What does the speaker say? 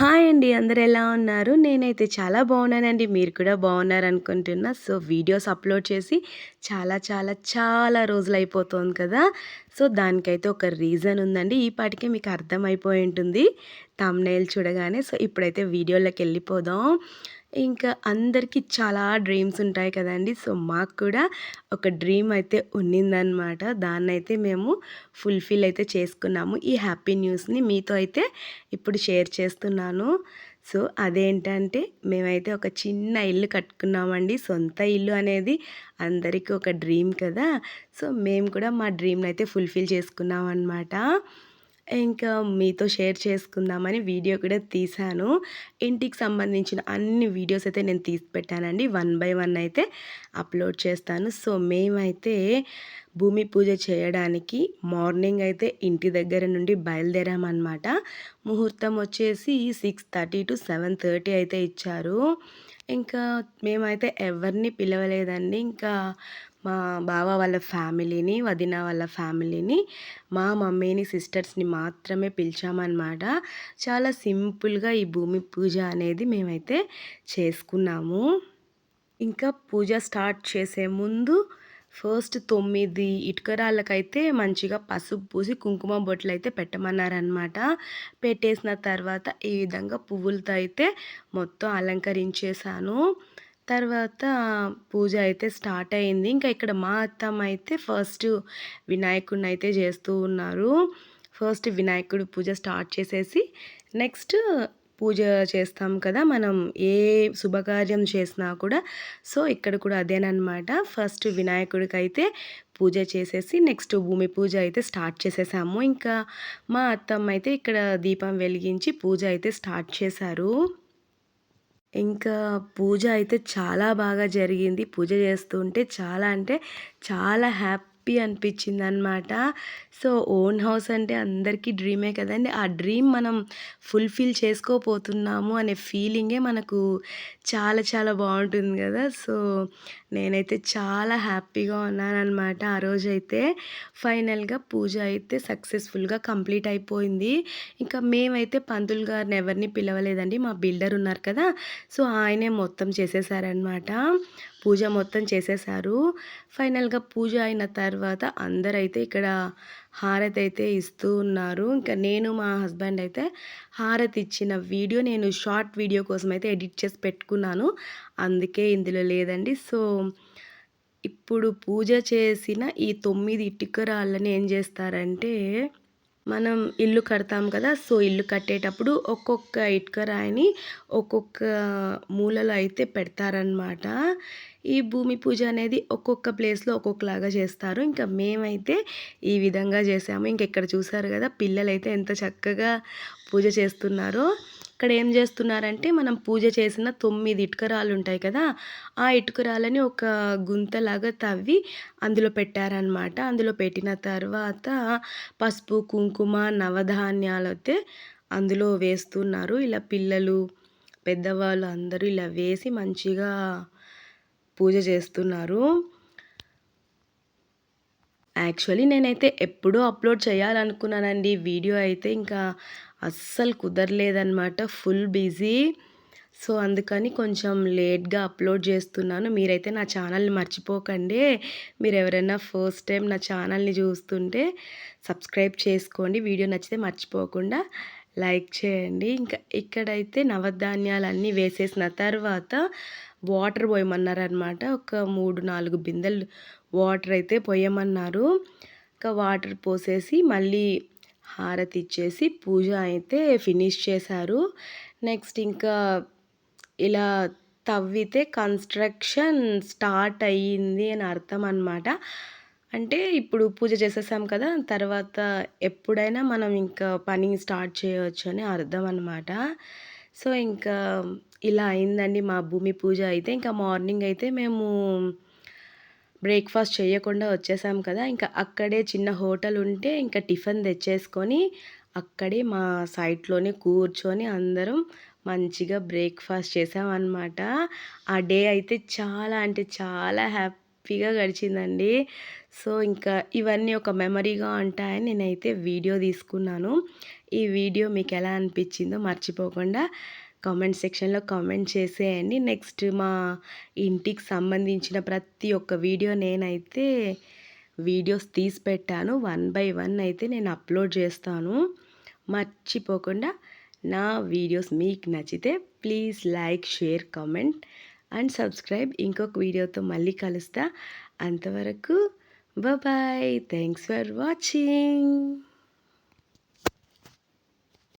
Hi అండి. అందరూ ఎలా ఉన్నారు? నేనైతే చాలా బాగున్నానండి. మీరు కూడా బాగున్నారనుకుంటున్నా. సో, వీడియోస్ అప్‌లోడ్ చేసి చాలా చాలా చాలా రోజులైపోతోంది కదా! సో, దానికైతే ఒక రీజన్ ఉందండి. ఈ పాటికే మీకు అర్థమైపోయి ఉంటుంది థంబ్‌నెయిల్ చూడగానే. సో, ఇప్పుడైతే వీడియోలోకెళ్ళిపోదాం. ఇంకా అందరికీ చాలా డ్రీమ్స్ ఉంటాయి కదండీ! సో, మాకు కూడా ఒక డ్రీమ్ అయితే ఉన్నిందనమాట. దాన్నైతే మేము ఫుల్‌ఫిల్ అయితే చేసుకున్నాము. ఈ హ్యాపీ న్యూస్‌ని మీతో అయితే ఇప్పుడు షేర్ చేస్తున్నాను. సో, అదేంటంటే మేమైతే ఒక చిన్న ఇల్లు కట్టుకున్నామండి. సొంత ఇల్లు అనేది అందరికీ ఒక డ్రీమ్ కదా! సో, మేము కూడా మా డ్రీమ్‌నైతే ఫుల్‌ఫిల్ చేసుకున్నామనమాట. ఇంకా మీతో షేర్ చేసుకుందామని వీడియో కూడా తీశాను. ఇంటికి సంబంధించిన అన్ని వీడియోస్ అయితే నేను తీసి పెట్టానండి. వన్ బై వన్ అయితే అప్‌లోడ్ చేస్తాను. సో, మేమైతే భూమి పూజ చేయడానికి మార్నింగ్ అయితే ఇంటి దగ్గర నుండి బయలుదేరామన్నమాట. ముహూర్తం వచ్చేసి 6:30-7:30 అయితే ఇచ్చారు. ఇంకా మేమైతే ఎవరిని పిలవలేదండి. ఇంకా మా బావ వాళ్ళ ఫ్యామిలీని, వదిన వాళ్ళ ఫ్యామిలీని, మా మమ్మీని, సిస్టర్స్‌ని మాత్రమే పిలిచామన్నమాట. చాలా సింపుల్‌గా ఈ భూమి పూజ అనేది మేమైతే చేసుకున్నాము. ఇంకా పూజ స్టార్ట్ చేసే ముందు ఫస్ట్ 9 ఇటుకరాళ్ళకైతే మంచిగా పసుపు పూసి కుంకుమ బొట్లయితే పెట్టమన్నారనమాట. పెట్టేసిన తర్వాత ఈ విధంగా పువ్వులతో అయితే మొత్తం అలంకరించేశాను. తర్వాత పూజ అయితే స్టార్ట్ అయింది. ఇంకా ఇక్కడ మా అత్తమ్మ అయితే ఫస్ట్ వినాయకుడినైతే చేస్తూ ఉన్నారు. ఫస్ట్ వినాయకుడి పూజ స్టార్ట్ చేసేసి నెక్స్ట్ పూజ చేస్తాం కదా! మనం ఏ శుభకార్యం చేసినా కూడా సో, ఇక్కడ కూడా అదేననమాట. ఫస్ట్ వినాయకుడికైతే పూజ చేసేసి నెక్స్ట్ భూమి పూజ అయితే స్టార్ట్ చేసేసాము. ఇంకా మా అత్తమ్మ అయితే ఇక్కడ దీపం వెలిగించి పూజ అయితే స్టార్ట్ చేశారు. ఇంకా పూజ అయితే చాలా బాగా జరిగింది. పూజ చేస్తుంటే చాలా అంటే చాలా హ్యాపీ అనిపించిందనమాట. సో, ఓన్ హౌస్ అంటే అందరికీ డ్రీమే కదండీ! ఆ డ్రీమ్ మనం ఫుల్‌ఫిల్ చేసుకోపోతున్నాము అనే ఫీలింగే మనకు చాలా చాలా బావుంటుంది గదా! సో, నేనైతే చాలా హ్యాపీగా ఉన్నాననమాట ఆ రోజైతే. ఫైనల్‌గా పూజ అయితే సక్సెస్‌ఫుల్‌గా కంప్లీట్ అయిపోయింది. ఇంకా మేమైతే పంతులు గారిని ఎవరిని పిలవలేదండి. మా బిల్డర్ ఉన్నారు కదా! సో, ఆయనే మొత్తం చేసేసారనమాట. పూజ మొత్తం చేసేసారు. ఫైనల్‌గా పూజ అయిన తర్వాత అందరైతే ఇక్కడ హారతయితే ఇస్తూ ఉన్నారు. ఇంకా నేను మా హస్బెండ్ అయితే హారతి ఇచ్చిన వీడియో నేను షార్ట్ వీడియో కోసం అయితే ఎడిట్ చేసి పెట్టుకున్నాను. అందుకే ఇందులో లేదండి. సో, ఇప్పుడు పూజ చేసిన ఈ 9 ఇటుక రాళ్ళని ఏం చేస్తారంటే మనం ఇల్లు కడతాం కదా! సో, ఇల్లు కట్టేటప్పుడు ఒక్కొక్క ఇటుక రాయిని ఒక్కొక్క మూలలో అయితే పెడతారనమాట. ఈ భూమి పూజ అనేది ఒక్కొక్క ప్లేస్‌లో ఒక్కొక్కలాగా చేస్తారు. ఇంకా మేమైతే ఈ విధంగా చేసాము. ఇంక ఇక్కడ చూసారు కదా! పిల్లలైతే ఎంత చక్కగా పూజ చేస్తున్నారో. ఇక్కడ ఏం చేస్తున్నారంటే మనం పూజ చేసిన 9 ఇటుకరాళ్ళుంటాయి కదా! ఆ ఇటుకరాళ్ళని ఒక గుంతలాగా తవ్వి అందులో పెట్టారనమాట. అందులో పెట్టిన తర్వాత పసుపు, కుంకుమ, నవధాన్యాలైతే అందులో వేస్తున్నారు. ఇలా పిల్లలు, పెద్దవాళ్ళు అందరూ ఇలా వేసి మంచిగా పూజ చేస్తున్నారు. యాక్చువల్లీ నేనైతే ఎప్పుడో అప్‌లోడ్ చేయాలనుకున్నానండి. వీడియో అయితే ఇంకా అస్సలు కుదరలేదనమాట. Full busy. సో, అందుకని కొంచెం లేట్‌గా అప్‌లోడ్ చేస్తున్నాను. మీరైతే నా ఛానల్‌ని మర్చిపోకండి. మీరెవరైనా ఫస్ట్ టైం నా ఛానల్‌ని చూస్తుంటే సబ్స్క్రైబ్ చేసుకోండి. వీడియో నచ్చితే మర్చిపోకుండా లైక్ చేయండి. ఇంకా ఇక్కడైతే నవధాన్యాలన్నీ వేసేసిన తర్వాత వాటర్ పోయమన్నారనమాట. ఒక 3, 4 బిందెలు వాటర్ అయితే పొయ్యమన్నారు. ఇంకా వాటర్ పోసేసి మళ్ళీ హారతి ఇచ్చేసి పూజ అయితే ఫినిష్ చేశారు. నెక్స్ట్ ఇంకా ఇలా తవ్వితే కన్‌స్ట్రక్షన్ స్టార్ట్ అయ్యింది అని అర్థం అనమాట. అంటే ఇప్పుడు పూజ చేసేసాం కదా! తర్వాత ఎప్పుడైనా మనం ఇంకా పని స్టార్ట్ చేయొచ్చు అని అర్థం అనమాట. సో, ఇంకా ఇలా అయిందండి మా భూమి పూజ అయితే. ఇంకా మార్నింగ్ అయితే మేము బ్రేక్‌ఫాస్ట్ చేయకుండా వచ్చేసాం కదా! ఇంకా అక్కడే చిన్న హోటల్ ఉంటే ఇంకా టిఫిన్ తెచ్చేసుకొని అక్కడే మా సైట్‌లోనే కూర్చొని అందరం మంచిగా బ్రేక్‌ఫాస్ట్ చేసామన్నమాట. ఆ డే అయితే చాలా అంటే చాలా హ్యాపీగా గడిచిందండి. సో, ఇంకా ఇవన్నీ ఒక మెమరీగా ఉంటాయని నేనైతే వీడియో తీసుకున్నాను. ఈ వీడియో మీకు ఎలా అనిపించిందో మర్చిపోకుండా కామెంట్ సెక్షన్లో కామెంట్ చేసేయండి. నెక్స్ట్ మా ఇంటికి సంబంధించిన ప్రతి ఒక్క వీడియో నేనైతే వీడియోస్ తీసి పెట్టాను. 1 బై 1 అయితే నేను అప్లోడ్ చేస్తాను. మర్చిపోకుండా నా వీడియోస్ మీకు నచ్చితే please like, share, comment and subscribe. ఇంకొక వీడియోతో మళ్ళీ కలుస్తా. అంతవరకు బాయ్. Thanks for watching.